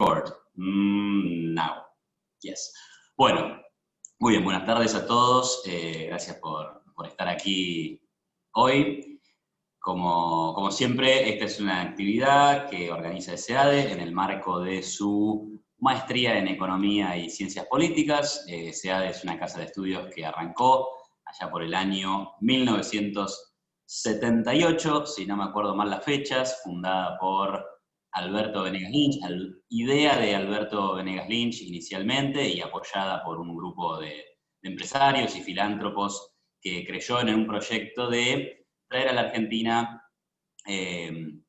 Record. Now. Yes. Bueno, muy bien, buenas tardes a todos. Gracias por estar aquí hoy. Como siempre, esta es una actividad que organiza Eseade en el marco de su maestría en Economía y Ciencias Políticas. Eseade es una casa de estudios que arrancó allá por el año 1978, si no me acuerdo mal las fechas, fundada por Alberto Venegas Lynch, idea de Alberto Venegas Lynch inicialmente y apoyada por un grupo de empresarios y filántropos que creyó en un proyecto de traer a la Argentina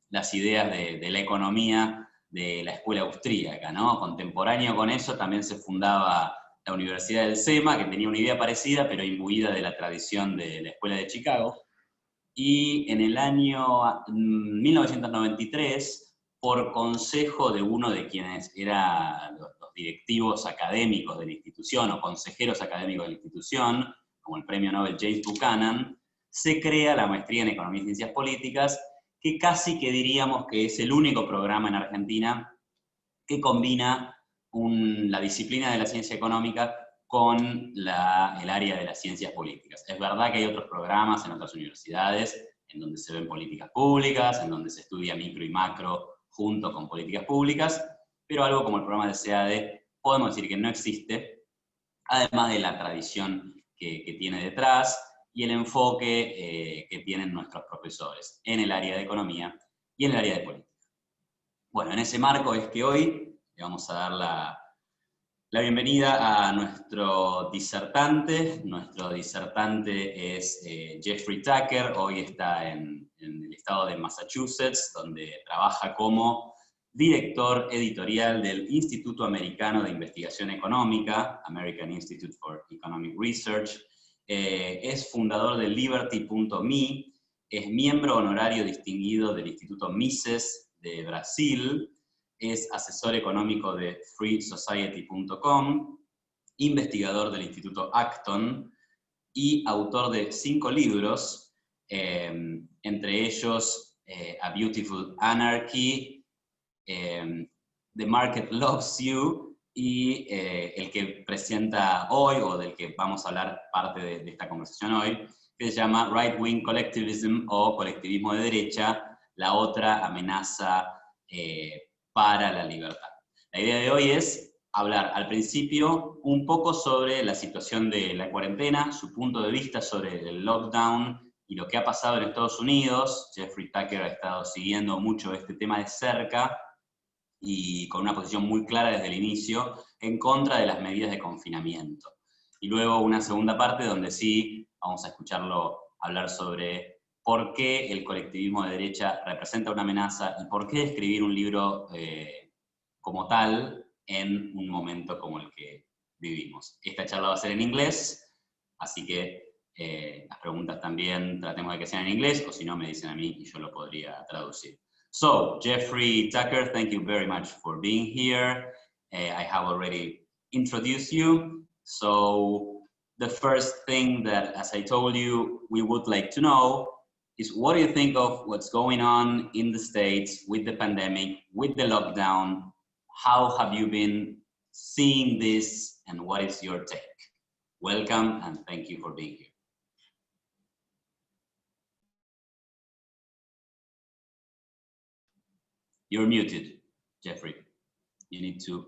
las ideas de la economía de la escuela austríaca, ¿no? Contemporáneo con eso también se fundaba la Universidad del SEMA, que tenía una idea parecida, pero imbuida de la tradición de la Escuela de Chicago. Y en el año 1993, por consejo de uno de quienes eran los directivos académicos de la institución, o consejeros académicos de la institución, como el premio Nobel James Buchanan, se crea la maestría en Economía y Ciencias Políticas, que casi que diríamos que es el único programa en Argentina que combina la disciplina de la ciencia económica con el área de las ciencias políticas. Es verdad que hay otros programas en otras universidades en donde se ven políticas públicas, en donde se estudia micro y macro junto con políticas públicas, pero algo como el programa de Eseade podemos decir que no existe, además de la tradición que tiene detrás y el enfoque que tienen nuestros profesores en el área de economía y en el área de política. Bueno, en ese marco es que hoy le vamos a dar la bienvenida a nuestro disertante. Nuestro disertante es Jeffrey Tucker, hoy está en el estado de Massachusetts, donde trabaja como director editorial del Instituto Americano de Investigación Económica, American Institute for Economic Research, es fundador de Liberty.me, es miembro honorario distinguido del Instituto Mises de Brasil, es asesor económico de freesociety.com, investigador del Instituto Acton y autor de 5 libros, entre ellos A Beautiful Anarchy, The Market Loves You, y el que presenta hoy, o del que vamos a hablar parte de esta conversación hoy, que se llama Right Wing Collectivism o Colectivismo de Derecha, la otra amenaza para la libertad. La idea de hoy es hablar al principio un poco sobre la situación de la cuarentena, su punto de vista sobre el lockdown y lo que ha pasado en Estados Unidos. Jeffrey Tucker ha estado siguiendo mucho este tema de cerca y con una posición muy clara desde el inicio en contra de las medidas de confinamiento. Y luego una segunda parte donde sí vamos a escucharlo hablar sobre por qué el colectivismo de derecha representa una amenaza y por qué escribir un libro como tal en un momento como el que vivimos. Esta charla va a ser en inglés, así que las preguntas también tratemos de que sean en inglés, o si no me dicen a mí y yo lo podría traducir. So, Jeffrey Tucker, thank you very much for being here. I have already introduced you. So, the first thing that, as I told you, we would like to know is what do you think of what's going on in the States with the pandemic, with the lockdown? How have you been seeing this, and what is your take? Welcome, and thank you for being here. You're muted, Jeffrey. You need to.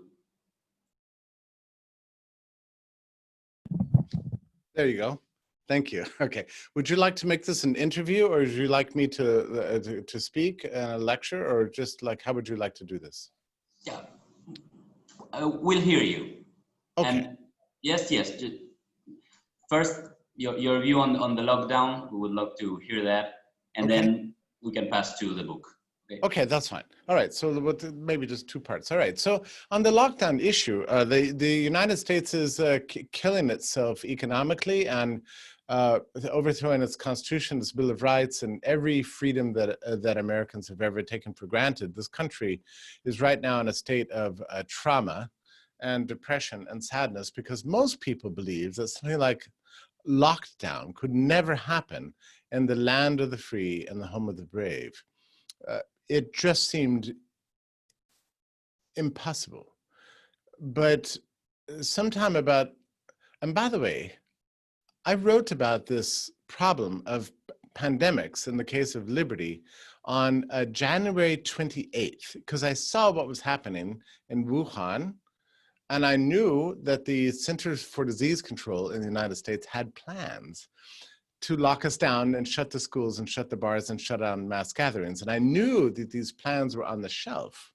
There you go. Thank you. Okay. Would you like to make this an interview, or would you like me to speak in a lecture, or just like, how would you like to do this? Yeah, we'll hear you. Okay. And yes. Just first, your view on the lockdown. We would love to hear that, and okay. then we can pass to the book. Okay, that's fine. All right, so maybe just 2 parts. All right, so on the lockdown issue, the United States is killing itself economically and overthrowing its constitution, its Bill of Rights, and every freedom that Americans have ever taken for granted. This country is right now in a state of trauma and depression and sadness because most people believe that something like lockdown could never happen in the land of the free and the home of the brave. It just seemed impossible. But sometime about, and by the way, I wrote about this problem of pandemics in the case of liberty on January 28th, because I saw what was happening in Wuhan, and I knew that the Centers for Disease Control in the United States had plans to lock us down and shut the schools and shut the bars and shut down mass gatherings. And I knew that these plans were on the shelf.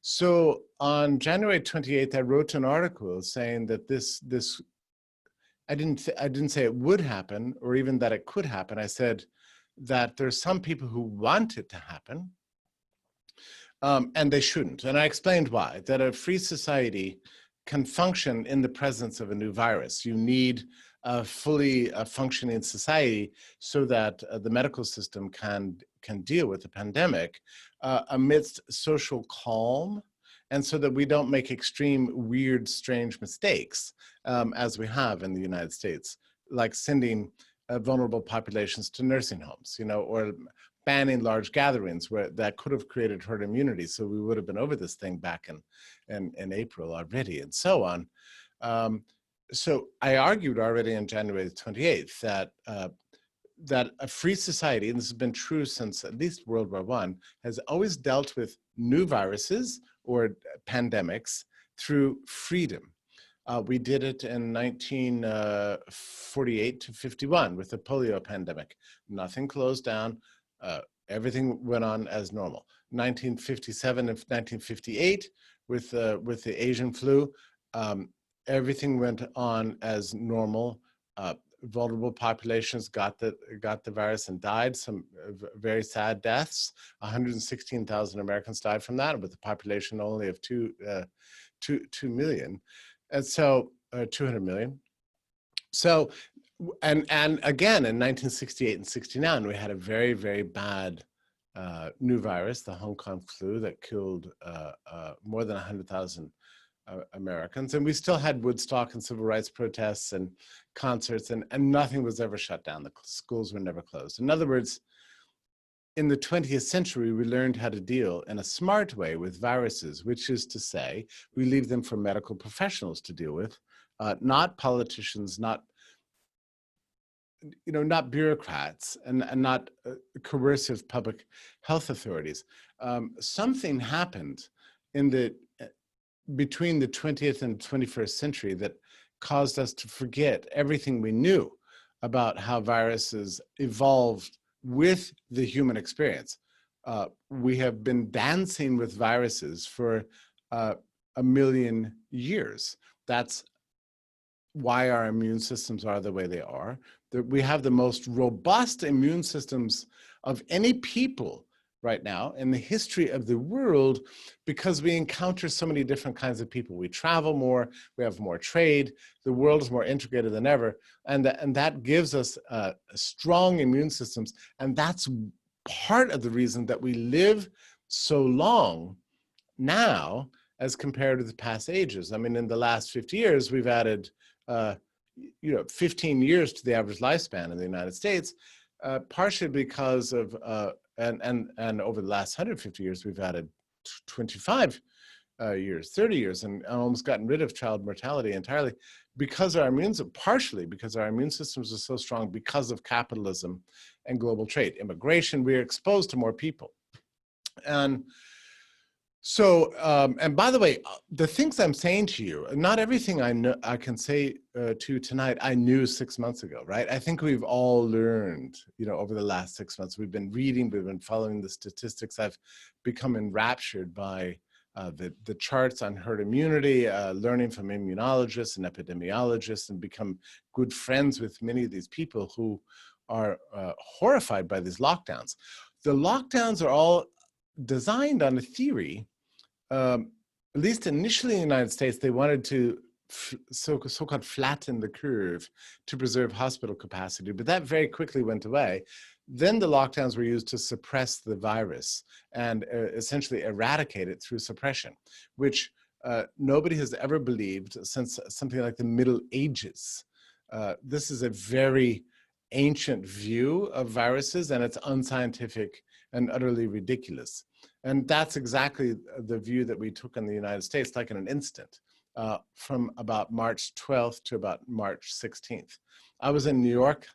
So on January 28th, I wrote an article saying that I didn't say it would happen or even that it could happen. I said that there's some people who want it to happen, and they shouldn't. And I explained why, that a free society can function in the presence of a new virus. You need a fully functioning society so that the medical system can deal with the pandemic amidst social calm, and so that we don't make extreme, weird, strange mistakes, as we have in the United States, like sending vulnerable populations to nursing homes, or banning large gatherings that could have created herd immunity. So we would have been over this thing back in April already, and so on. So I argued already on January 28th that a free society, and this has been true since at least World War I, has always dealt with new viruses or pandemics through freedom. We did it in 1948 to 51 with the polio pandemic. Nothing closed down. Everything went on as normal. 1957 and 1958 with the Asian flu, everything went on as normal. Vulnerable populations got the virus and died. Some very sad deaths. 116,000 Americans died from that, with a population only of 2 million, and so 200 million. So, and again in 1968 and 69, we had a very, very bad new virus, the Hong Kong flu, that killed more than 100,000 Americans, and we still had Woodstock and civil rights protests and concerts, and nothing was ever shut down. The schools were never closed. In other words, in the 20th century, we learned how to deal in a smart way with viruses, which is to say, we leave them for medical professionals to deal with, not politicians, not bureaucrats, and not coercive public health authorities. Something happened between the 20th and 21st century that caused us to forget everything we knew about how viruses evolved with the human experience. We have been dancing with viruses for 1,000,000 years. That's why our immune systems are the way they are. We have the most robust immune systems of any people right now in the history of the world, because we encounter so many different kinds of people. We travel more, we have more trade, the world is more integrated than ever, and that gives us strong immune systems, and that's part of the reason that we live so long now as compared to the past ages. I mean, in the last 50 years, we've added 15 years to the average lifespan in the United States, partially because of and over the last 150 years, we've added 25 years, 30 years, and almost gotten rid of child mortality entirely, partially because our immune systems are so strong because of capitalism and global trade. Immigration, we're exposed to more people. And so, and by the way, the things I'm saying to you, not everything I can say to you tonight, I knew 6 months ago, right? I think we've all learned, over the last 6 months. We've been reading, we've been following the statistics. I've become enraptured by the charts on herd immunity, learning from immunologists and epidemiologists, and become good friends with many of these people who are horrified by these lockdowns. The lockdowns are all designed on a theory. At least initially in the United States, they wanted to so-called flatten the curve to preserve hospital capacity, but that very quickly went away. Then the lockdowns were used to suppress the virus and essentially eradicate it through suppression, which nobody has ever believed since something like the Middle Ages. This is a very ancient view of viruses, and it's unscientific and utterly ridiculous. And that's exactly the view that we took in the United States, like in an instant, from about March 12th to about March 16th. I was in New York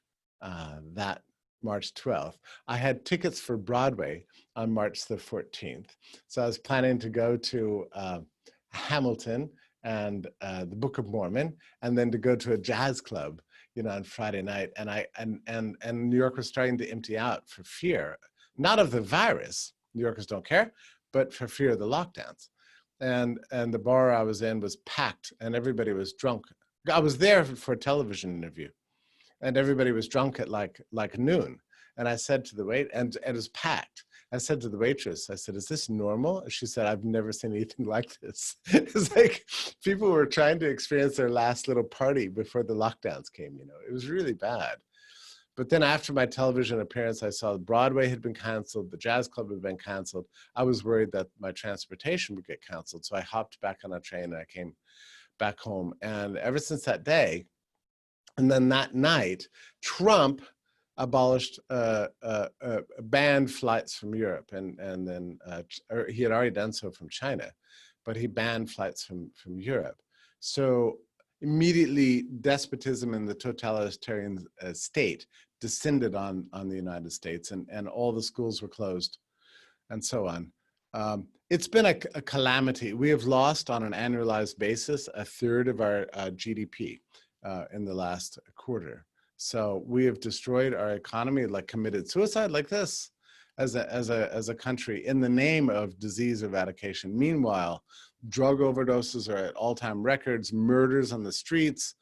that March 12th. I had tickets for Broadway on March the 14th. So I was planning to go to Hamilton and the Book of Mormon, and then to go to a jazz club, you know, on Friday night. And New York was starting to empty out for fear, not of the virus. New Yorkers don't care, but for fear of the lockdowns. And the bar I was in was packed and everybody was drunk. I was there for a television interview and everybody was drunk at like noon. And I said to the and it was packed. I said to the waitress, I said, is this normal? She said, I've never seen anything like this. It's like people were trying to experience their last little party before the lockdowns came, you know. It was really bad. But then after my television appearance, I saw Broadway had been canceled, the jazz club had been canceled. I was worried that my transportation would get canceled. So I hopped back on a train and I came back home. And ever since that day, and then that night, Trump abolished, banned flights from Europe. And then he had already done so from China, but he banned flights from Europe. So immediately despotism and the totalitarian state descended on the United States, and all the schools were closed and so on. It's been a calamity. We have lost on an annualized basis a third of our GDP in the last quarter. So we have destroyed our economy, like committed suicide like this as a country in the name of disease eradication. Meanwhile, drug overdoses are at all-time records, murders on the streets,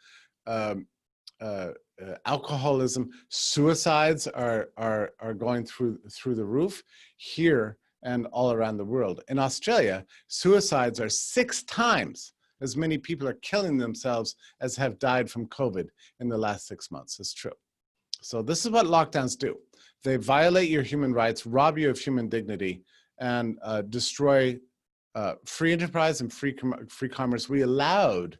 alcoholism, suicides are going through the roof here and all around the world. In Australia, suicides are 6 times as many people are killing themselves as have died from COVID in the last 6 months. It's true. So this is what lockdowns do. They violate your human rights, rob you of human dignity, and destroy free enterprise and free commerce. We allowed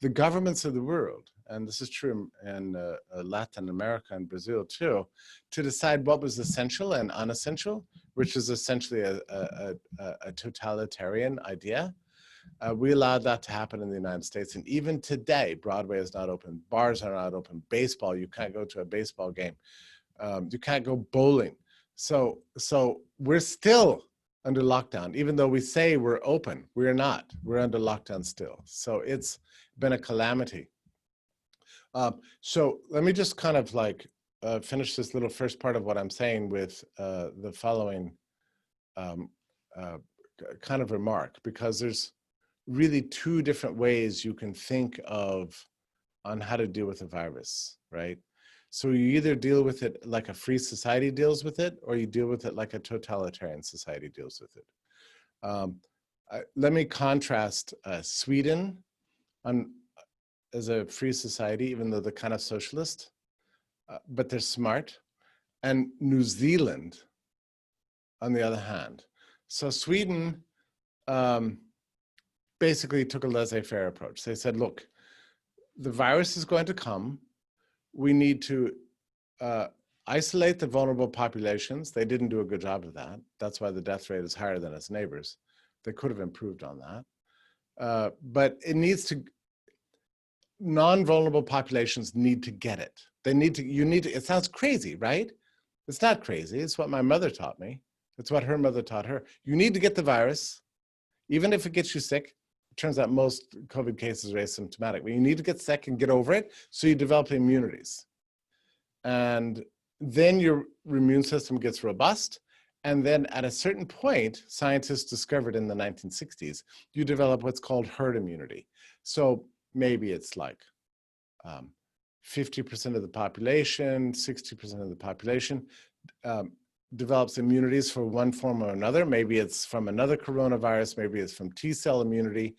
the governments of the world, and this is true in Latin America and Brazil too, to decide what was essential and unessential, which is essentially a totalitarian idea. We allowed that to happen in the United States. And even today, Broadway is not open, bars are not open, baseball, you can't go to a baseball game. You can't go bowling. So we're still under lockdown, even though we say we're open, we're not, we're under lockdown still. So it's been a calamity. So let me just kind of like finish this little first part of what I'm saying with the following kind of remark, because there's really 2 different ways you can think of on how to deal with a virus, right? So you either deal with it like a free society deals with it, or you deal with it like a totalitarian society deals with it. Let me contrast Sweden as a free society, even though they're kind of socialist, but they're smart, and New Zealand, on the other hand. So Sweden basically took a laissez-faire approach. They said, look, the virus is going to come. We need to isolate the vulnerable populations. They didn't do a good job of that. That's why the death rate is higher than its neighbors. They could have improved on that. But it needs to, non-vulnerable populations need to get it. They need to, you need to, it sounds crazy, right? It's not crazy. It's what my mother taught me. It's what her mother taught her. You need to get the virus, even if it gets you sick. It turns out most COVID cases are asymptomatic, but you need to get sick and get over it so you develop immunities. And then your immune system gets robust. And then at a certain point, scientists discovered in the 1960s, you develop what's called herd immunity. So maybe it's like 50% of the population, 60% of the population develops immunities for one form or another. Maybe it's from another coronavirus, maybe it's from T-cell immunity,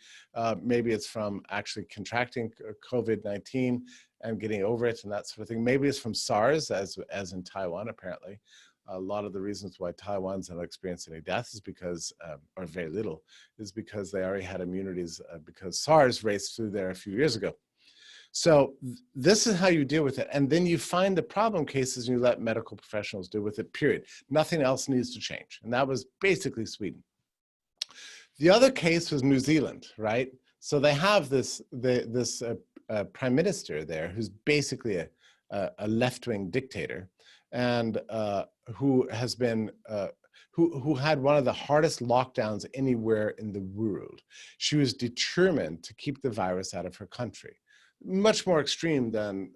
maybe it's from actually contracting COVID-19 and getting over it and that sort of thing. Maybe it's from SARS, as in Taiwan, apparently. A lot of the reasons why Taiwan's not experiencing any deaths is because, or very little, is because they already had immunities because SARS raced through there a few years ago. So this is how you deal with it. And then you find the problem cases and you let medical professionals deal with it, period. Nothing else needs to change. And that was basically Sweden. The other case was New Zealand, right? So they have this prime minister there who's basically a left-wing dictator, and who has been who had one of the hardest lockdowns anywhere in the world. She was determined to keep the virus out of her country. Much more extreme than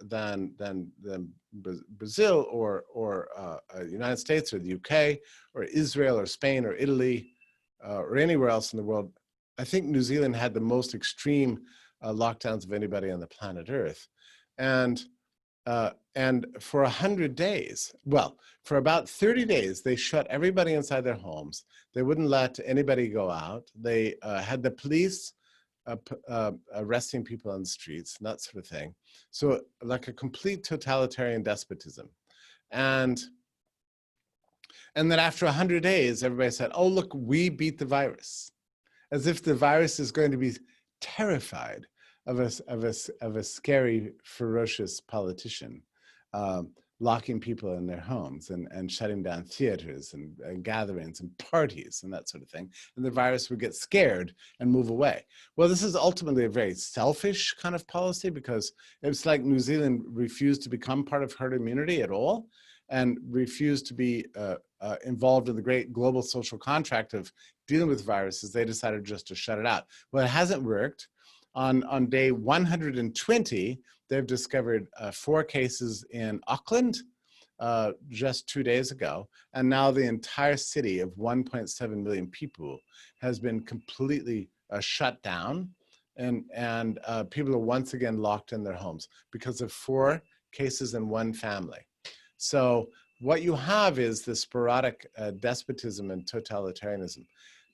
Brazil or United States or the UK or Israel or Spain or Italy or anywhere else in the world. I think New Zealand had the most extreme lockdowns of anybody on the planet Earth, and for 100 days, well, for about 30 days, they shut everybody inside their homes. They wouldn't let anybody go out. They had the police arresting people on the streets and that sort of thing. So like a complete totalitarian despotism. And then after 100 days, everybody said, oh, look, we beat the virus. As if the virus is going to be terrified of a scary, ferocious politician locking people in their homes and shutting down theaters and gatherings and parties and that sort of thing. And the virus would get scared and move away. Well, this is ultimately a very selfish kind of policy, because it's like New Zealand refused to become part of herd immunity at all and refused to be involved in the great global social contract of dealing with viruses. They decided just to shut it out. Well, it hasn't worked. On day 120, they've discovered 4 cases in Auckland just 2 days ago. And now the entire city of 1.7 million people has been completely shut down. And people are once again locked in their homes because of 4 cases in one family. So what you have is the sporadic despotism and totalitarianism.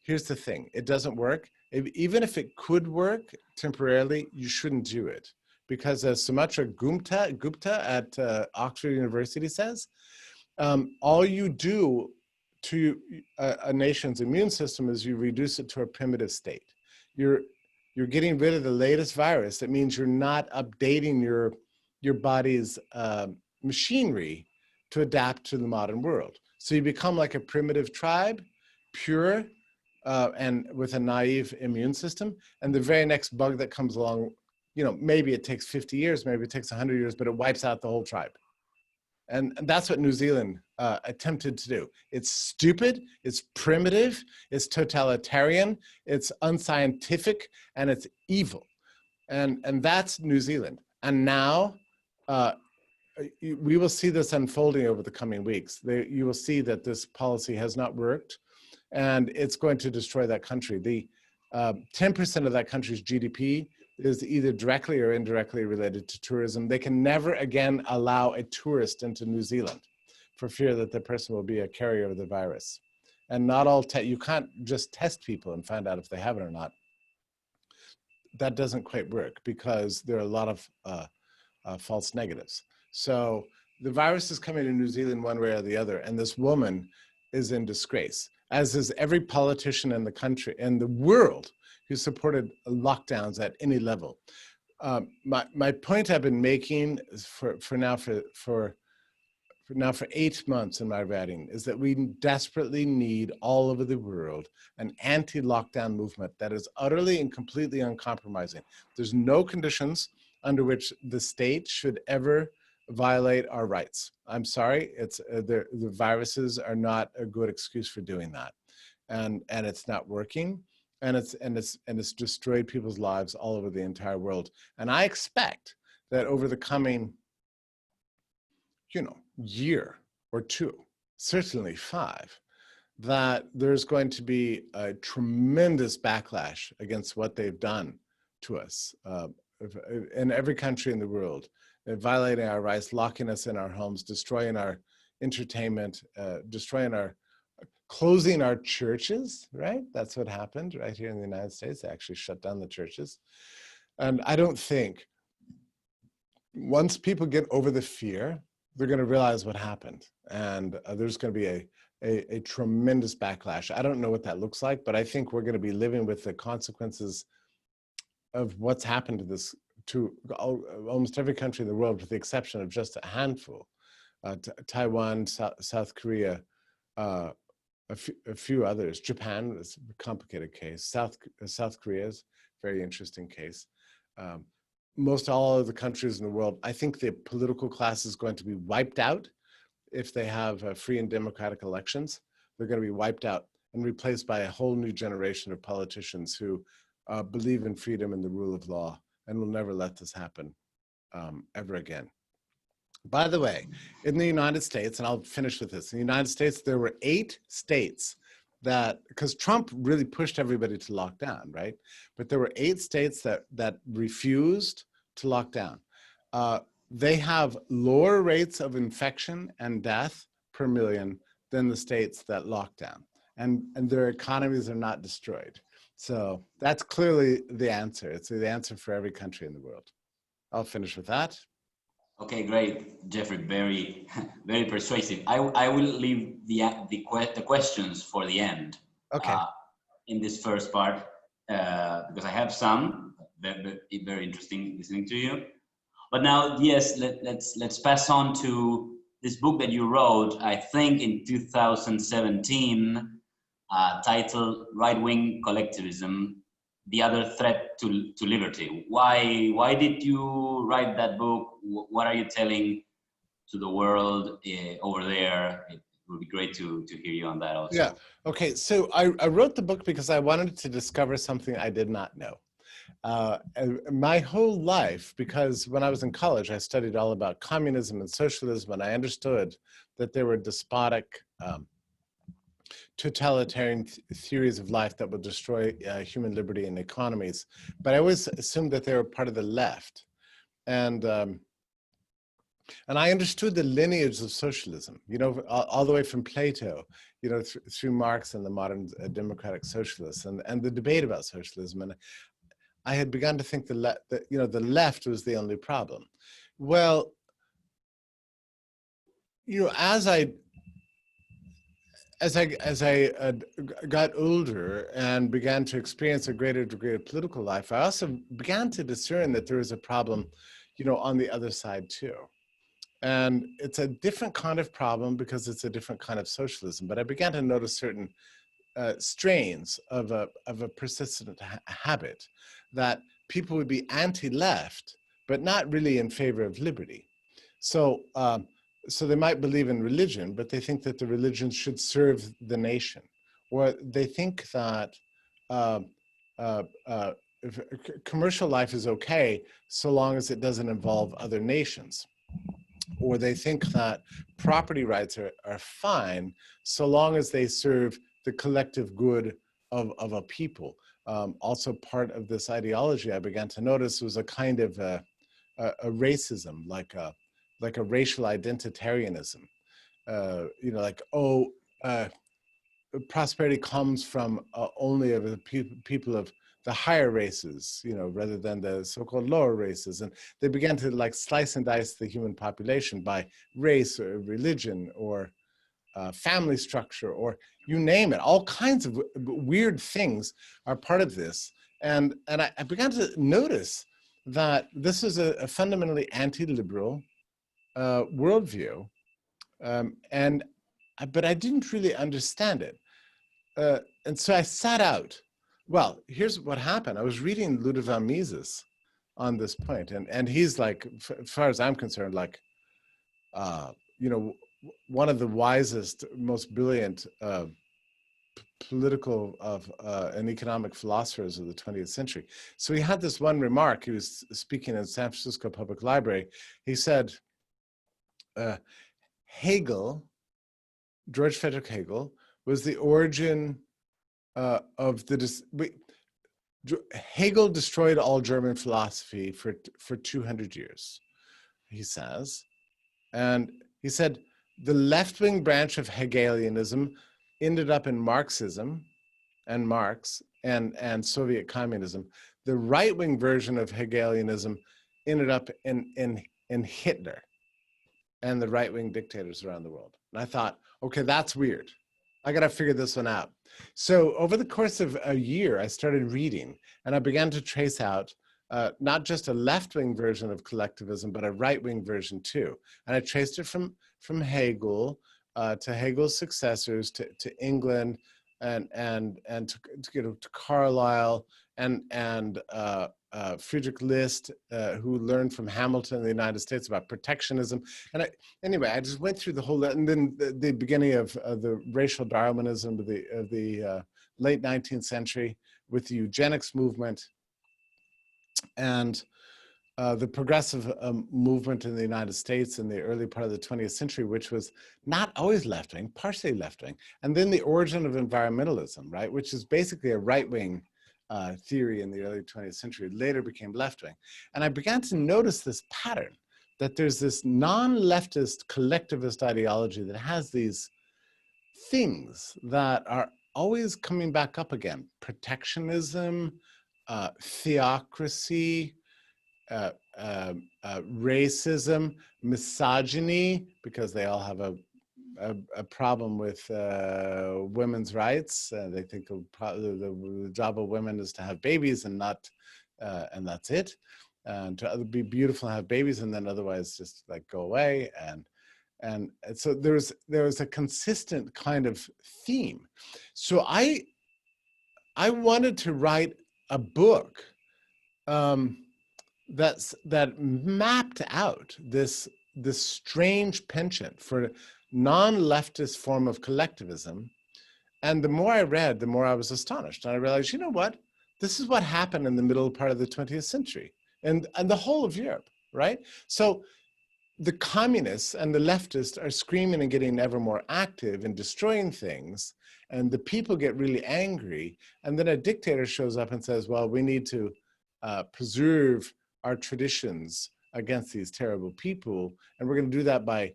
Here's the thing, it doesn't work. Even if it could work temporarily, you shouldn't do it. Because as Sumatra Gupta at Oxford University says, all you do to a nation's immune system is you reduce it to a primitive state. You're getting rid of the latest virus. That means you're not updating your body's machinery to adapt to the modern world. So you become like a primitive tribe, pure, and with a naive immune system. And the very next bug that comes along, you know, maybe it takes 50 years, maybe it takes 100 years, but it wipes out the whole tribe. And that's what New Zealand attempted to do. It's stupid, it's primitive, it's totalitarian, it's unscientific, and it's evil. And that's New Zealand. And now we will see this unfolding over the coming weeks. You will see that this policy has not worked, and it's going to destroy that country. The 10% of that country's GDP is either directly or indirectly related to tourism. They can never again allow a tourist into New Zealand for fear that the person will be a carrier of the virus. And not all, you can't just test people and find out if they have it or not. That doesn't quite work because there are a lot of false negatives. So the virus is coming to New Zealand one way or the other, and this woman is in disgrace, as is every politician in the country, in the world, who supported lockdowns at any level. My point I've been making for 8 months in my writing is that we desperately need all over the world an anti-lockdown movement that is utterly and completely uncompromising. There's no conditions under which the state should ever violate our rights. I'm sorry, the viruses are not a good excuse for doing that, and it's not working, and it's destroyed people's lives all over the entire world. And I expect that over the coming, year or 2, certainly 5, that there's going to be a tremendous backlash against what they've done to us in every country in the world, violating our rights, locking us in our homes, destroying our entertainment, closing our churches, right? That's what happened right here in the United States. They actually shut down the churches. And I don't think once people get over the fear, they're going to realize what happened. And there's going to be a tremendous backlash. I don't know what that looks like, but I think we're going to be living with the consequences of what's happened to almost every country in the world, with the exception of just a handful. Taiwan, South Korea, a few others. Japan is a complicated case. South Korea is a very interesting case. Most all of the countries in the world, I think the political class is going to be wiped out if they have free and democratic elections. They're going to be wiped out and replaced by a whole new generation of politicians who believe in freedom and the rule of law and will never let this happen ever again. By the way, in the United States, and I'll finish with this, in the United States, there were 8 states that, because Trump really pushed everybody to lock down, right? But there were 8 states that refused to lock down. They have lower rates of infection and death per million than the states that lock down. And their economies are not destroyed. So that's clearly the answer. It's the answer for every country in the world. I'll finish with that. Okay, great, Jeffrey. Very, very persuasive. I will leave the questions for the end. Okay. In this first part, because I have some very interesting listening to you. But now, yes, let's pass on to this book that you wrote, I think in 2017, titled "Right-Wing Collectivism: The Other Threat to Liberty." Why did you write that book? What are you telling to the world over there? It would be great to hear you on that also. Yeah. Okay. So I wrote the book because I wanted to discover something I did not know. My whole life, because when I was in college, I studied all about communism and socialism, and I understood that there were despotic, totalitarian theories of life that would destroy human liberty and economies. But I always assumed that they were part of the left. And I understood the lineage of socialism, you know, all the way from Plato, you know, through Marx and the modern democratic socialists, and the debate about socialism. And I had begun to think that you know, the left was the only problem. Well, you know, as I got older and began to experience a greater degree of political life, I also began to discern that there is a problem, you know, on the other side too. And it's a different kind of problem because it's a different kind of socialism. But I began to notice certain strains of a persistent habit that people would be anti-left, but not really in favor of liberty. So, so they might believe in religion, but they think that the religion should serve the nation, or they think that commercial life is okay so long as it doesn't involve other nations. Or they think that property rights are fine so long as they serve the collective good of a people. Also part of this ideology I began to notice was a kind of a racism, like a racial identitarianism. You know, like, oh, prosperity comes from only of the people of the higher races, you know, rather than the so-called lower races. And they began to like slice and dice the human population by race or religion or family structure, or you name it. All kinds of weird things are part of this. And I began to notice that this is a fundamentally anti-liberal worldview. But I didn't really understand it. And so I sat out. Well, here's what happened. I was reading Ludwig von Mises on this point, and he's like, as far as I'm concerned, like, you know, one of the wisest, most brilliant political and economic philosophers of the 20th century. So he had this one remark. He was speaking in San Francisco Public Library. He said, Hegel, George Friedrich Hegel, was the origin of the, Hegel destroyed all German philosophy for 200 years, he says. And he said, the left-wing branch of Hegelianism ended up in Marxism and Marx and Soviet communism. The right-wing version of Hegelianism ended up in Hitler and the right-wing dictators around the world. And I thought, okay, that's weird. I got to figure this one out. So over the course of a year, I started reading, and I began to trace out not just a left-wing version of collectivism, but a right-wing version too. And I traced it from Hegel to Hegel's successors, to England, and to Carlyle and Friedrich List, who learned from Hamilton in the United States about protectionism. And anyway, I just went through the whole, and then the beginning of the racial Darwinism of the late 19th century with the eugenics movement, and the progressive movement in the United States in the early part of the 20th century, which was not always left-wing, partially left-wing. And then the origin of environmentalism, right, which is basically a right-wing theory in the early 20th century, later became left-wing. And I began to notice this pattern, that there's this non-leftist collectivist ideology that has these things that are always coming back up again: protectionism, theocracy, racism, misogyny, because they all have a problem with women's rights. They think the job of women is to have babies and not, and that's it. And to be beautiful and have babies, and then otherwise just like go away. And so there's a consistent kind of theme. So I wanted to write a book that mapped out this strange penchant for non-leftist form of collectivism. And the more I read, the more I was astonished. And I realized, you know what? This is what happened in the middle part of the 20th century and the whole of Europe, right? So the communists and the leftists are screaming and getting ever more active and destroying things. And the people get really angry. And then a dictator shows up and says, well, we need to preserve our traditions against these terrible people. And we're going to do that by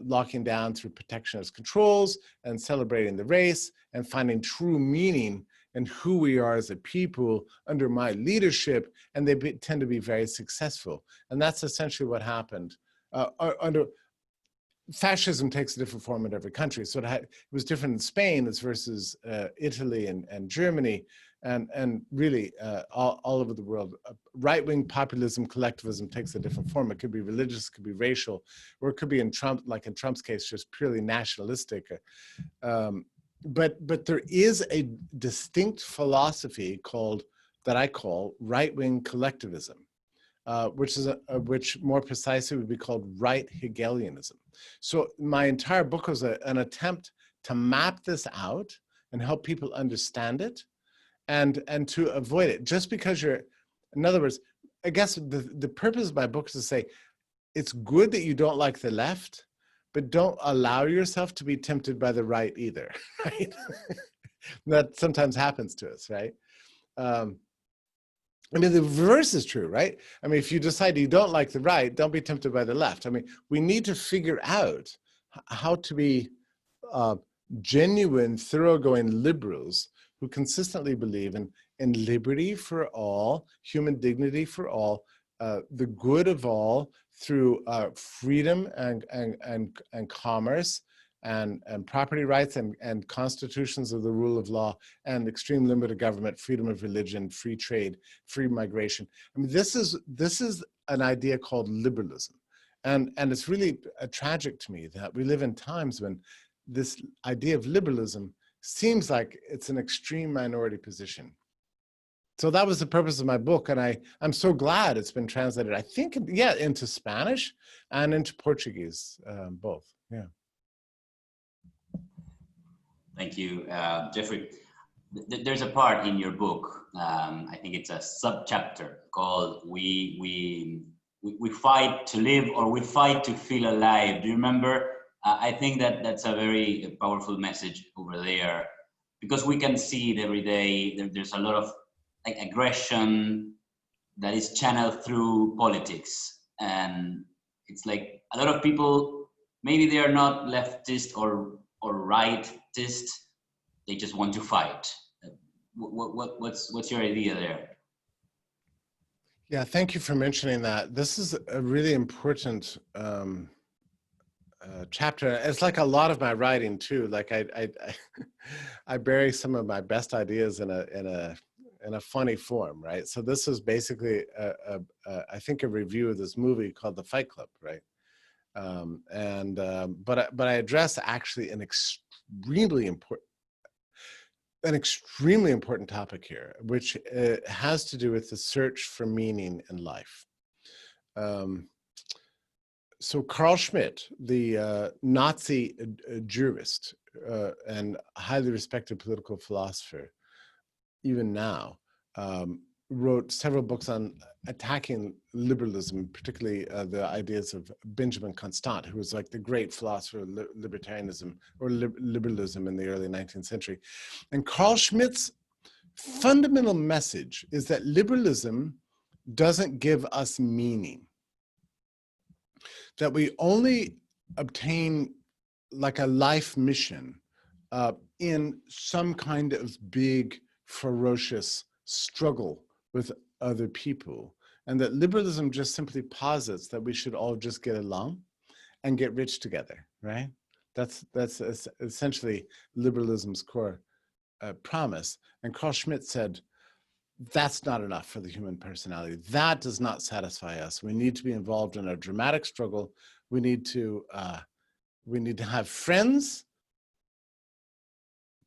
locking down through protectionist controls and celebrating the race and finding true meaning in who we are as a people under my leadership. And they tend to be very successful. And that's essentially what happened. Under fascism takes a different form in every country. So it was different in Spain as versus Italy and Germany. And really all over the world. Right-wing populism, collectivism takes a different form. It could be religious, it could be racial, or it could be in Trump's case, just purely nationalistic. But there is a distinct philosophy that I call right-wing collectivism, which more precisely would be called right Hegelianism. So my entire book was an attempt to map this out and help people understand it, and to avoid it. Just because in other words, I guess the purpose of my book is to say, it's good that you don't like the left, but don't allow yourself to be tempted by the right either, right? That sometimes happens to us, right? I mean, the reverse is true, right? I mean, if you decide you don't like the right, don't be tempted by the left. I mean, we need to figure out how to be genuine, thoroughgoing liberals who consistently believe in liberty for all, human dignity for all, the good of all through freedom and commerce and property rights and constitutions of the rule of law and extreme limit of government, freedom of religion, free trade, free migration. I mean, this is an idea called liberalism. And it's really tragic to me that we live in times when this idea of liberalism seems like it's an extreme minority position. So that was the purpose of my book, and I'm so glad it's been translated, I think, yeah, into Spanish and into Portuguese, both, yeah. Thank you, Jeffrey. There's a part in your book, I think it's a sub-chapter called we fight to live, or we fight to feel alive. Do you remember? I think that's a very powerful message over there, because we can see it every day. There's a lot of like aggression that is channeled through politics, and it's like a lot of people, maybe they are not leftist or rightist, they just want to fight. What's your idea there? Yeah, thank you for mentioning that. This is a really important chapter. It's like a lot of my writing too. Like I bury some of my best ideas in a funny form, right? So this is basically I think a review of this movie called The Fight Club, right? But I address actually an extremely important topic here, which has to do with the search for meaning in life. So Carl Schmitt, the Nazi jurist and highly respected political philosopher, even now, wrote several books on attacking liberalism, particularly the ideas of Benjamin Constant, who was like the great philosopher of libertarianism or liberalism in the early 19th century. And Carl Schmitt's fundamental message is that liberalism doesn't give us meaning, that we only obtain like a life mission in some kind of big, ferocious struggle with other people, and that liberalism just simply posits that we should all just get along and get rich together, right? That's essentially liberalism's core promise. And Carl Schmitt said, that's not enough for the human personality. That does not satisfy us. We need to be involved in a dramatic struggle. We need to have friends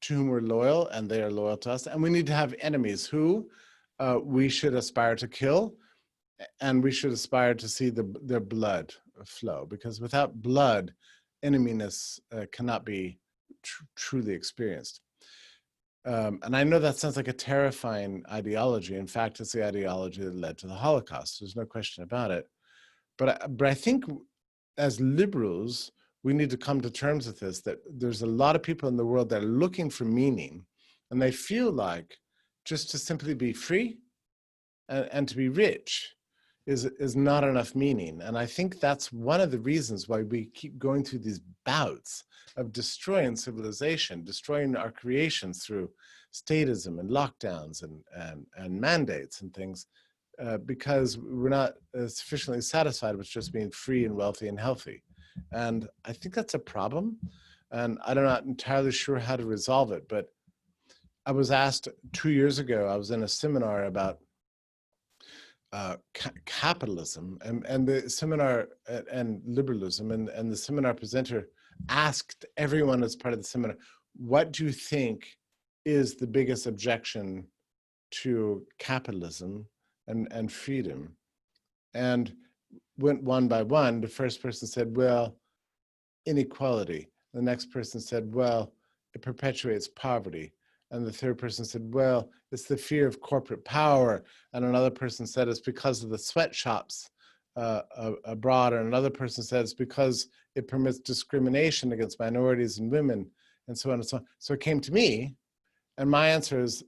to whom we're loyal and they are loyal to us. And we need to have enemies who we should aspire to kill, and we should aspire to see their blood flow, because without blood, eneminess cannot be truly experienced. And I know that sounds like a terrifying ideology. In fact, it's the ideology that led to the Holocaust. There's no question about it. But I think as liberals, we need to come to terms with this, that there's a lot of people in the world that are looking for meaning, and they feel like just to simply be free and to be rich is not enough meaning. And I think that's one of the reasons why we keep going through these bouts of destroying civilization, destroying our creations through statism and lockdowns and mandates and things, because we're not sufficiently satisfied with just being free and wealthy and healthy. And I think that's a problem, and I'm not entirely sure how to resolve it. But I was asked 2 years ago, I was in a seminar about capitalism and the seminar and liberalism, and the seminar presenter asked everyone as part of the seminar, what do you think is the biggest objection to capitalism and freedom? And went one by one. The first person said, well, inequality. The next person said, well, it perpetuates poverty. And the third person said, well, it's the fear of corporate power. And another person said, it's because of the sweatshops abroad. And another person said, it's because it permits discrimination against minorities and women, and so on and so on. So it came to me, and my answer is,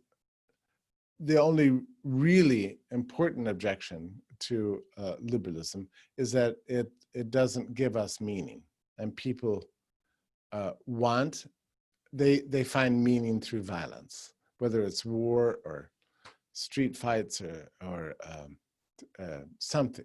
the only really important objection to liberalism is that it doesn't give us meaning. And people they find meaning through violence, whether it's war or street fights or something,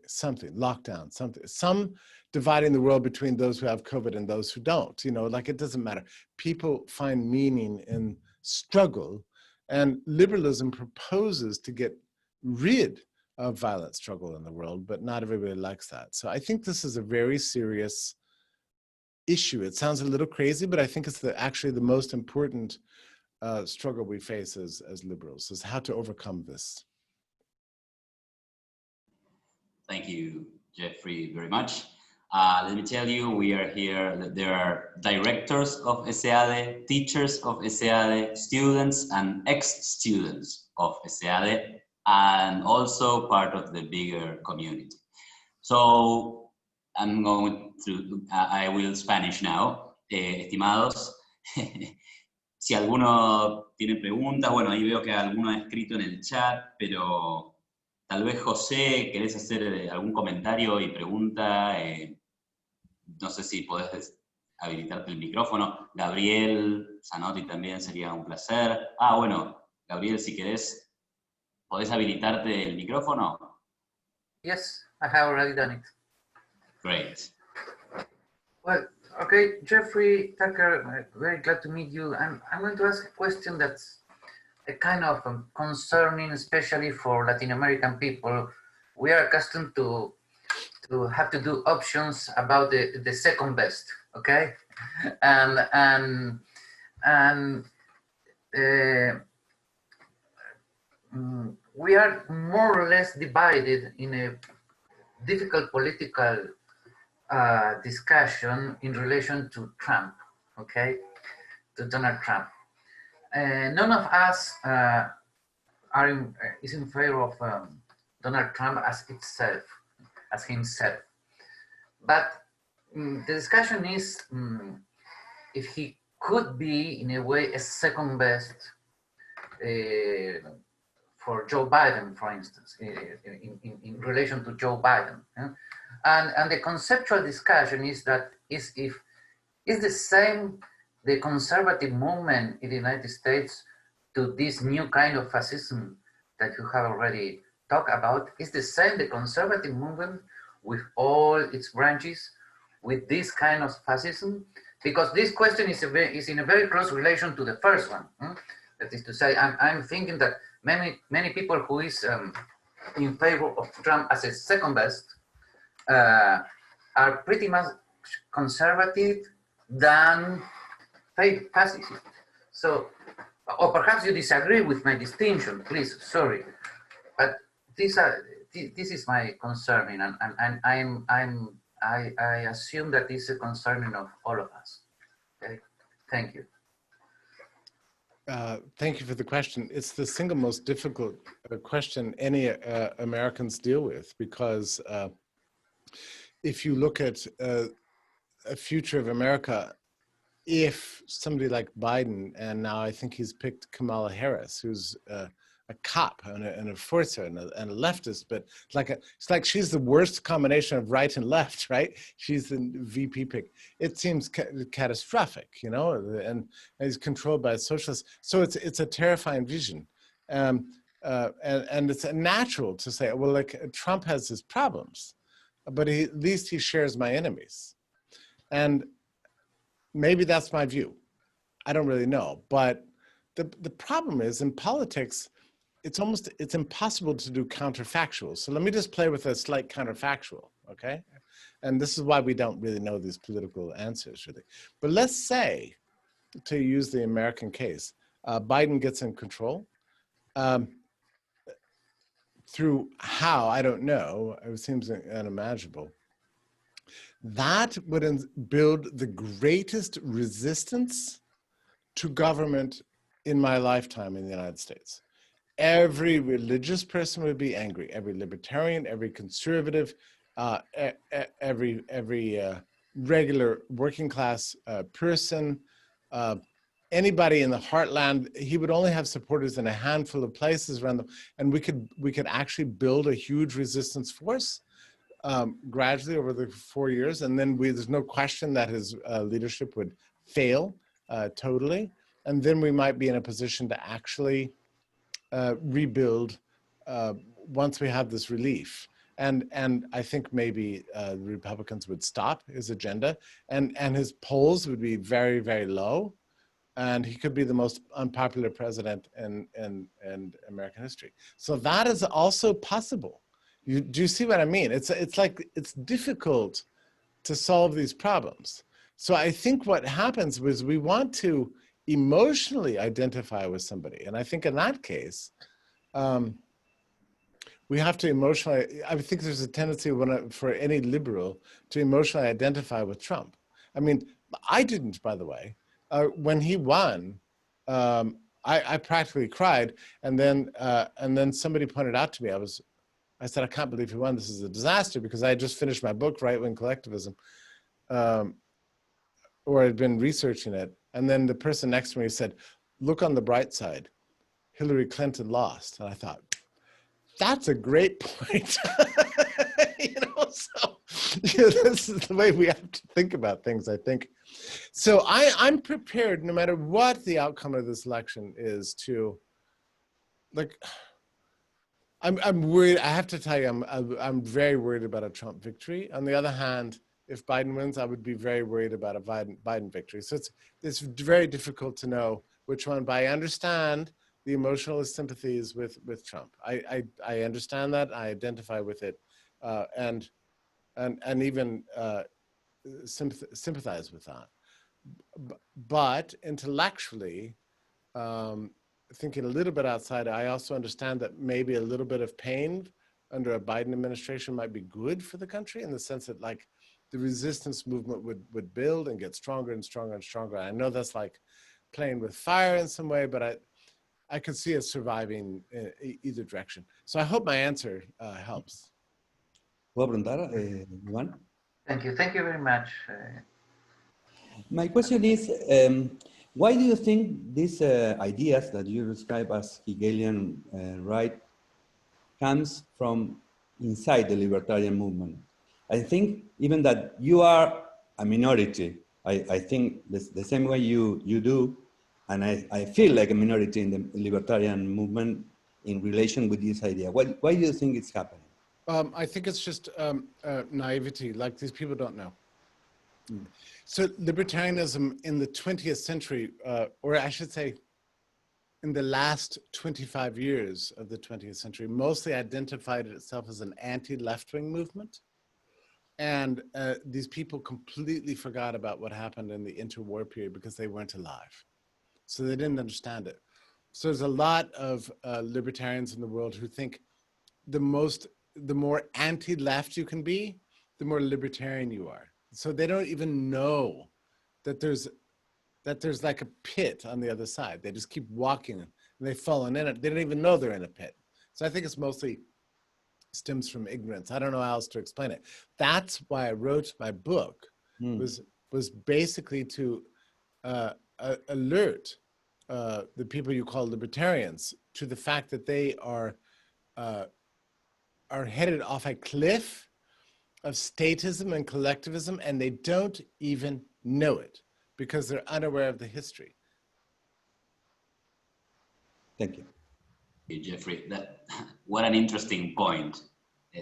lockdown, some dividing the world between those who have COVID and those who don't, like it doesn't matter. People find meaning in struggle, and liberalism proposes to get rid of violent struggle in the world, but not everybody likes that. So I think this is a very serious issue. It sounds a little crazy, but I think it's actually the most important struggle we face as liberals, is how to overcome this. Thank you, Jeffrey, very much. Let me tell you, we are here, there are directors of Eseade, teachers of Eseade, students and ex-students of Eseade, and also part of the bigger community. So I'm going to, I will Spanish now. Estimados, si alguno tiene preguntas, bueno, ahí veo que alguno ha escrito en el chat, pero tal vez José, ¿querés hacer algún comentario y pregunta? No sé si podés habilitarte el micrófono. Gabriel Zanotti también sería un placer. Bueno, Gabriel, si querés, ¿podés habilitarte el micrófono? Yes, I have already done it. Great. Well, okay, Jeffrey Tucker, very glad to meet you. I'm going to ask a question that's a kind of concerning, especially for Latin American people. We are accustomed to to have to do options about the second best, okay? And we are more or less divided in a difficult political discussion in relation to Trump, okay? To Donald Trump. None of us is in favor of Donald Trump as itself, as himself. But the discussion is if he could be, in a way, a second best for Joe Biden, for instance, in relation to Joe Biden. And the conceptual discussion is that is the same the conservative movement in the United States to this new kind of fascism that you have already talked about, is the same the conservative movement with all its branches with this kind of fascism? Because this question is in a very close relation to the first one. That is to say, I'm thinking that many people who is in favor of Trump as a second best are pretty much conservative than fascist. So, or perhaps you disagree with my distinction, please, sorry. But this is my concern, and I assume that this is a concern of all of us. Okay, thank you. Thank you for the question. It's the single most difficult question any Americans deal with, because if you look at a future of America, if somebody like Biden, and now I think he's picked Kamala Harris, who's a cop and a enforcer and a leftist, but it's like she's the worst combination of right and left, right? She's the VP pick. It seems catastrophic, you know, and he's controlled by a socialist. So it's a terrifying vision. And it's natural to say, well, like Trump has his problems, but at least he shares my enemies. And maybe that's my view. I don't really know. But the problem is in politics, it's impossible to do counterfactual. So let me just play with a slight counterfactual, okay? And this is why we don't really know these political answers, really. But let's say, to use the American case, Biden gets in control. Through how, I don't know, it seems unimaginable. That would build the greatest resistance to government in my lifetime in the United States. Every religious person would be angry, every libertarian, every conservative, every regular working class person, anybody in the heartland. He would only have supporters in a handful of places around them, and we could actually build a huge resistance force gradually over the 4 years, and then there's no question that his leadership would fail totally, and then we might be in a position to actually rebuild once we have this relief. And I think maybe the Republicans would stop his agenda, and his polls would be very, very low, and he could be the most unpopular president in American history. So that is also possible. Do you see what I mean? It's like, it's difficult to solve these problems. So I think what happens was we want to emotionally identify with somebody. And I think in that case, we have to emotionally, I think there's a tendency for any liberal to emotionally identify with Trump. I mean, I didn't, by the way. When he won, I practically cried. And then somebody pointed out to me, I said, I can't believe he won. This is a disaster, because I had just finished my book, Right-Wing Collectivism, or I'd been researching it. And then the person next to me said, look on the bright side. Hillary Clinton lost. And I thought, that's a great point. You know, so this is the way we have to think about things, I think. So I'm prepared, no matter what the outcome of this election is, to, like, I'm worried. I have to tell you, I'm very worried about a Trump victory. On the other hand, if Biden wins, I would be very worried about a Biden victory. So it's very difficult to know which one. But I understand the emotional sympathies with Trump. I understand that. I identify with it, and and even sympathize with that. But intellectually, thinking a little bit outside, I also understand that maybe a little bit of pain under a Biden administration might be good for the country, in the sense that like the resistance movement would build and get stronger and stronger and stronger. I know that's like playing with fire in some way, but I could see it surviving either direction. So I hope my answer helps. ¿Puedo preguntar, Juan? Thank you very much. My question is, why do you think these ideas that you describe as Hegelian right comes from inside the libertarian movement? I think even that you are a minority. I think the same way you do, and I feel like a minority in the libertarian movement in relation with this idea. Why do you think it's happening? I think it's just naivety, like these people don't know. So libertarianism in the 20th century, or I should say in the last 25 years of the 20th century, mostly identified itself as an anti-left-wing movement. And these people completely forgot about what happened in the interwar period because they weren't alive. So they didn't understand it. So there's a lot of libertarians in the world who think the more anti-left you can be, the more libertarian you are. So they don't even know that there's like a pit on the other side. They just keep walking and they've fallen in it. They don't even know they're in a pit. So I think it's mostly stems from ignorance. I don't know how else to explain it. That's why I wrote my book, was basically to alert the people you call libertarians to the fact that they are headed off a cliff of statism and collectivism, and they don't even know it because they're unaware of the history. Thank you. Jeffrey, what an interesting point.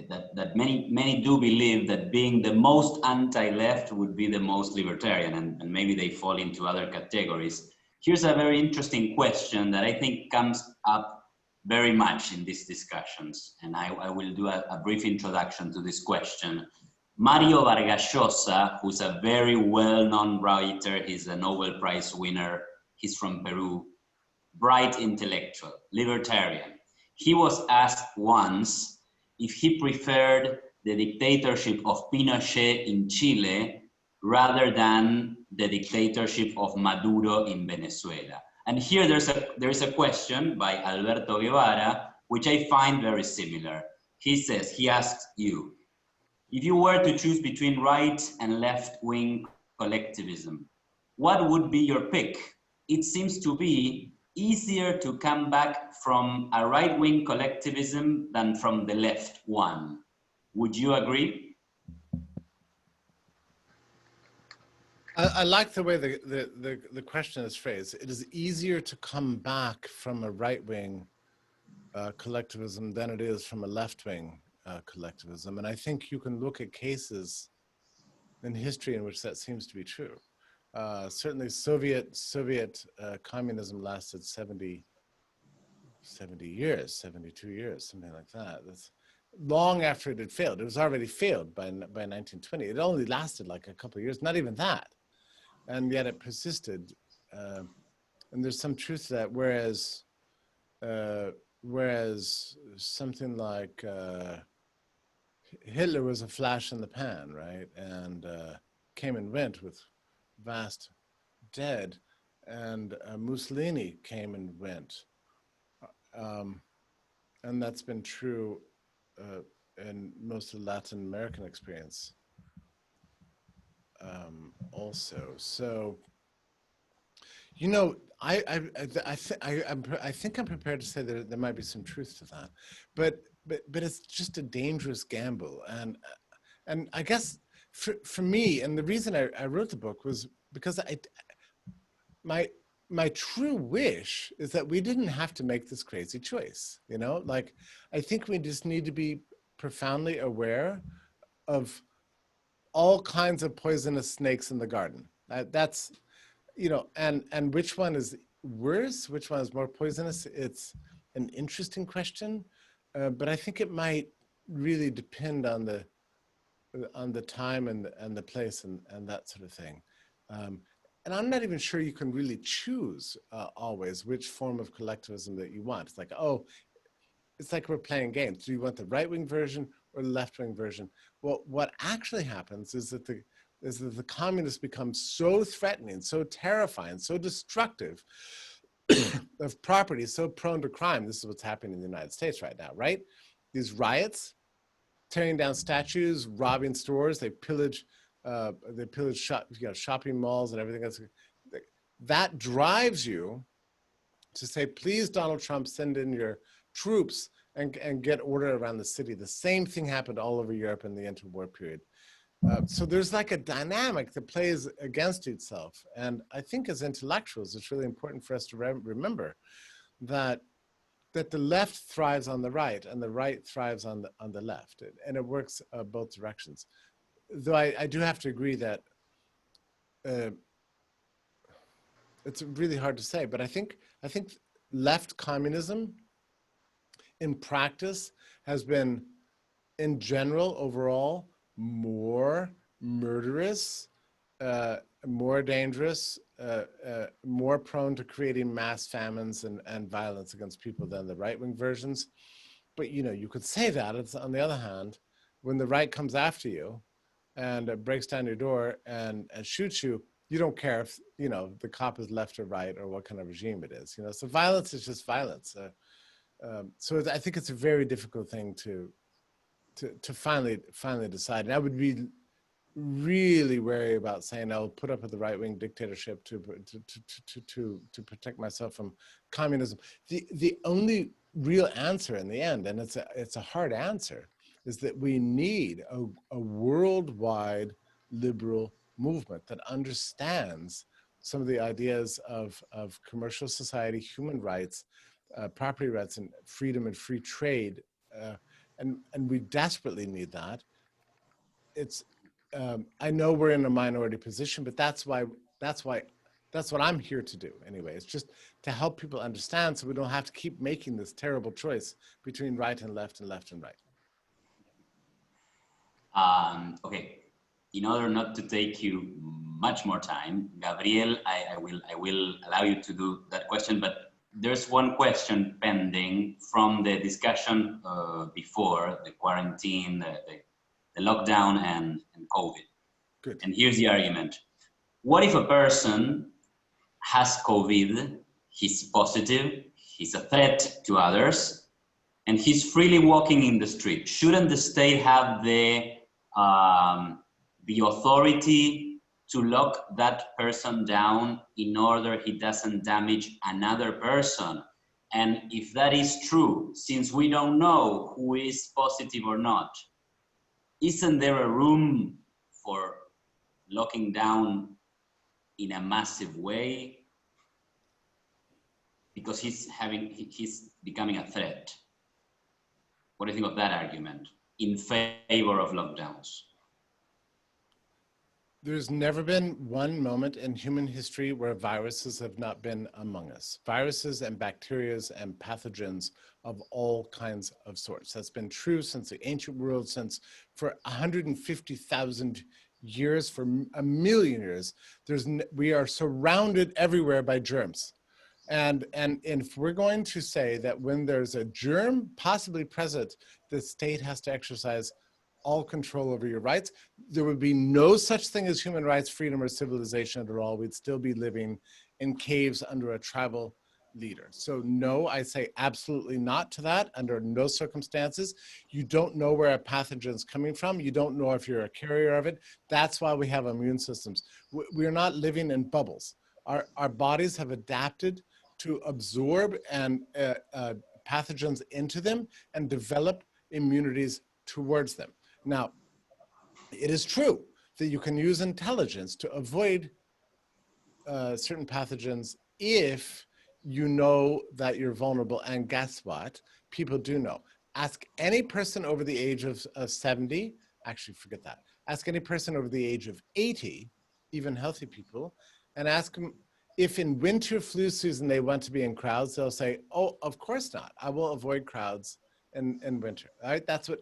That many do believe that being the most anti-left would be the most libertarian, and maybe they fall into other categories. Here's a very interesting question that I think comes up very much in these discussions, and I will do a brief introduction to this question. Mario Vargas Llosa, who's a very well-known writer, he's a Nobel Prize winner, he's from Peru, bright intellectual, libertarian. He was asked once if he preferred the dictatorship of Pinochet in Chile rather than the dictatorship of Maduro in Venezuela. And here there is a question by Alberto Guevara, which I find very similar. He asks you, if you were to choose between right and left-wing collectivism, what would be your pick? It seems to be easier to come back from a right-wing collectivism than from the left one. Would you agree? I like the way the question is phrased. It is easier to come back from a right-wing collectivism than it is from a left-wing collectivism. And I think you can look at cases in history in which that seems to be true. Certainly Soviet communism lasted 70 years, 72 years, something like that. That's long after it had failed. It was already failed by 1920. It only lasted like a couple of years, not even that. And yet it persisted. And there's some truth to that, whereas something like Hitler was a flash in the pan, right? And came and went with vast dead, and Mussolini came and went. And that's been true in most of Latin American experience also. So, you know, I think I'm prepared to say that there might be some truth to that, but it's just a dangerous gamble, and I guess for me, and the reason I wrote the book was because my true wish is that we didn't have to make this crazy choice. You know, like I think we just need to be profoundly aware of all kinds of poisonous snakes in the garden. That's, you know, and which one is worse, which one is more poisonous? It's an interesting question, but I think it might really depend on the the time and the place and that sort of thing. And I'm not even sure you can really choose always which form of collectivism that you want. It's like, oh, it's like we're playing games. Do you want the right-wing version or the left-wing version? Well, what actually happens is that the communists become so threatening, so terrifying, so destructive of property, so prone to crime. This is what's happening in the United States right now, right? These riots, tearing down statues, robbing stores, they pillage shopping malls and everything else. That drives you to say, please, Donald Trump, send in your troops and get order around the city. The same thing happened all over Europe in the interwar period. So there's like a dynamic that plays against itself. And I think as intellectuals, it's really important for us to remember that the left thrives on the right and the right thrives on the left. And it works both directions. Though I do have to agree that it's really hard to say, but I think left communism in practice has been, in general, overall, more murderous, more dangerous, more prone to creating mass famines and violence against people than the right-wing versions. But you could say that. It's, on the other hand, when the right comes after you and breaks down your door and shoots you, you don't care if the cop is left or right or what kind of regime it is. So violence is just violence. So I think it's a very difficult thing to finally decide. And I would be really wary about saying I'll put up with the right-wing dictatorship to protect myself from communism. The only real answer in the end, and it's a hard answer, is that we need a worldwide liberal movement that understands some of the ideas of commercial society, human rights, property rights, and freedom and free trade, and we desperately need that. It's I know we're in a minority position, but that's what I'm here to do anyway. It's just to help people understand, so we don't have to keep making this terrible choice between right and left and left and right. Okay. In order not to take you much more time, Gabriel, I will allow you to do that question, but there's one question pending from the discussion before the quarantine, the lockdown and COVID. Good. And here's the argument. What if a person has COVID, he's positive, he's a threat to others, and he's freely walking in the street? Shouldn't the state have the authority to lock that person down in order he doesn't damage another person? And if that is true, since we don't know who is positive or not, isn't there a room for locking down in a massive way? Because he's becoming a threat. What do you think of that argument in favor of lockdowns? There's never been one moment in human history where viruses have not been among us. Viruses and bacteria and pathogens of all kinds of sorts. That's been true since the ancient world, since for 150,000 years, for a million years. We are surrounded everywhere by germs. And if we're going to say that when there's a germ possibly present, the state has to exercise all control over your rights, there would be no such thing as human rights, freedom, or civilization at all. We'd still be living in caves under a tribal leader. So no, I say absolutely not to that, under no circumstances. You don't know where a pathogen is coming from. You don't know if you're a carrier of it. That's why we have immune systems. We're not living in bubbles. Our bodies have adapted to absorb and pathogens into them and develop immunities towards them. Now, it is true that you can use intelligence to avoid certain pathogens if you know that you're vulnerable. And guess what? People do know. Ask any person over the age of 70, actually forget that. Ask any person over the age of 80, even healthy people, and ask them if in winter flu season they want to be in crowds. They'll say, oh, of course not. I will avoid crowds in winter, all right? That's what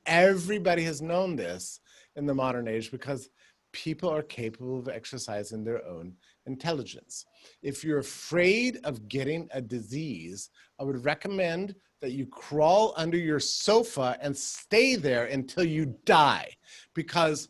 everybody has known this in the modern age because people are capable of exercising their own intelligence. If you're afraid of getting a disease, I would recommend that you crawl under your sofa and stay there until you die, because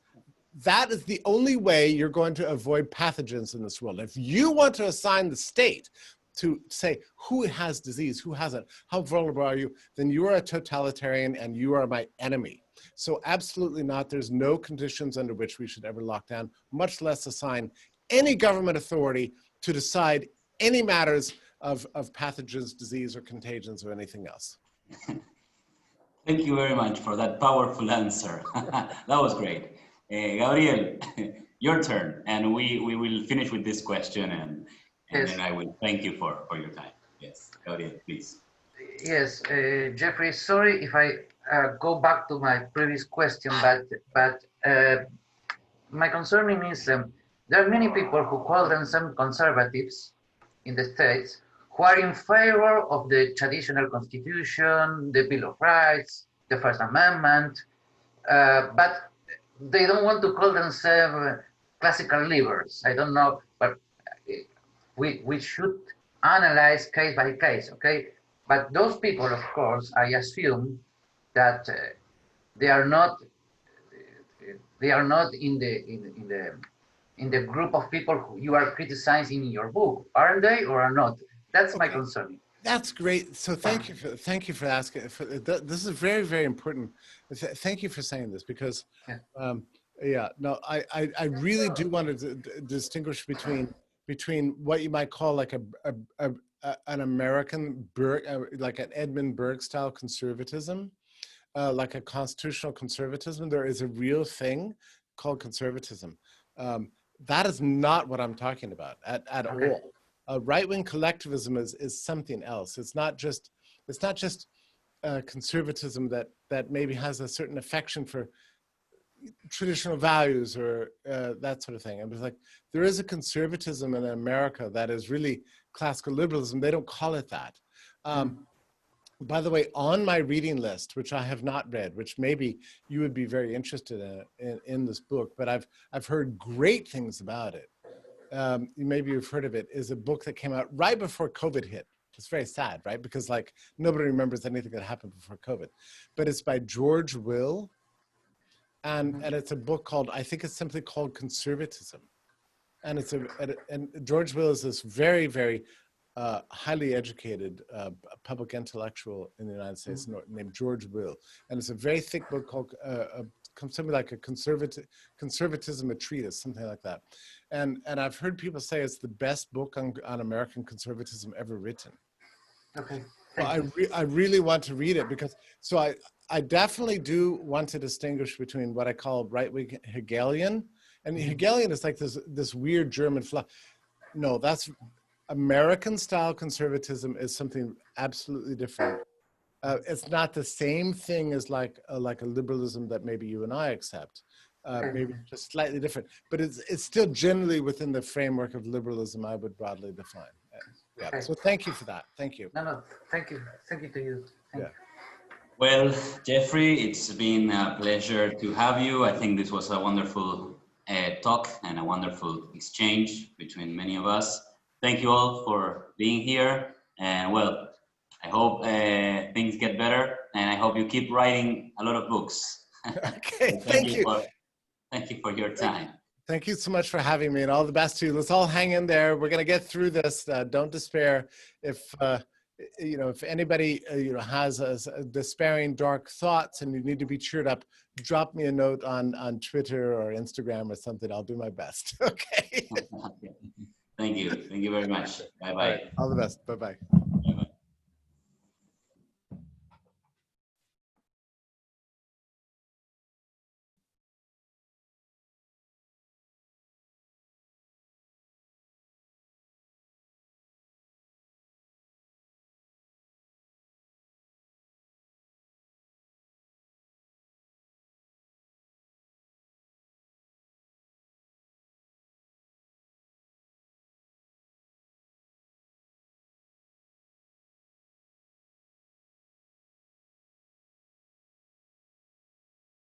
that is the only way you're going to avoid pathogens in this world. If you want to assign the state to say who has disease, who hasn't, how vulnerable are you, then you are a totalitarian and you are my enemy. So absolutely not. There's no conditions under which we should ever lock down, much less assign any government authority to decide any matters of pathogens, disease, or contagions, or anything else. Thank you very much for that powerful answer. That was great. Gabriel, your turn, and we will finish with this question, and Yes. then I will thank you for your time. Yes, Gabriel, please. Yes, Jeffrey, sorry if I go back to my previous question, but my concern is there are many people who call themselves conservatives in the States who are in favor of the traditional constitution, the Bill of Rights, the First Amendment, but they don't want to call themselves classical liberals. I don't know, but we should analyze case by case, okay? But those people, of course, I assume that they are not in the group of people who you are criticizing in your book, aren't they, or are not? That's my concern. That's great. So thank you for asking. This is very, very important. Thank you for saying this, because I really do want to distinguish between what you might call like an American like an Edmund Burke style conservatism, like a constitutional conservatism. There is a real thing called conservatism. That is not what I'm talking about at all. Right-wing collectivism is something else. It's not just conservatism that maybe has a certain affection for traditional values or that sort of thing. And it's like, there is a conservatism in America that is really classical liberalism. They don't call it that. By the way, on my reading list, which I have not read, which maybe you would be very interested in this book, but I've heard great things about it. Maybe you've heard of it, is a book that came out right before COVID hit. It's very sad, right? Because like nobody remembers anything that happened before COVID, but it's by George Will. And it's a book called, I think it's simply called Conservatism. And and George Will is this very, very highly educated public intellectual in the United States named George Will. And it's a very thick book called something like a conservatism, a treatise, something like that. And I've heard people say it's the best book on American conservatism ever written. Okay. Well, I really want to read it, because I definitely do want to distinguish between what I call right-wing Hegelian, and Hegelian is like this weird German fluff. No, that's American style conservatism is something absolutely different. It's not the same thing as like a liberalism that maybe you and I accept. Maybe just slightly different, but it's still generally within the framework of liberalism I would broadly define. Yeah. Okay. So thank you for that. Thank you. No, thank you. Thank you to you. Thank you. Well, Jeffrey, it's been a pleasure to have you. I think this was a wonderful talk and a wonderful exchange between many of us. Thank you all for being here. And well, I hope things get better, and I hope you keep writing a lot of books. Okay, thank you. Thank you for your time. Thank you so much for having me, and all the best to you. Let's all hang in there. We're going to get through this. Don't despair. If if anybody has a despairing, dark thoughts, and you need to be cheered up, drop me a note on Twitter or Instagram or something. I'll do my best. Okay. Thank you. Thank you very much. Bye bye. All the best. Bye bye.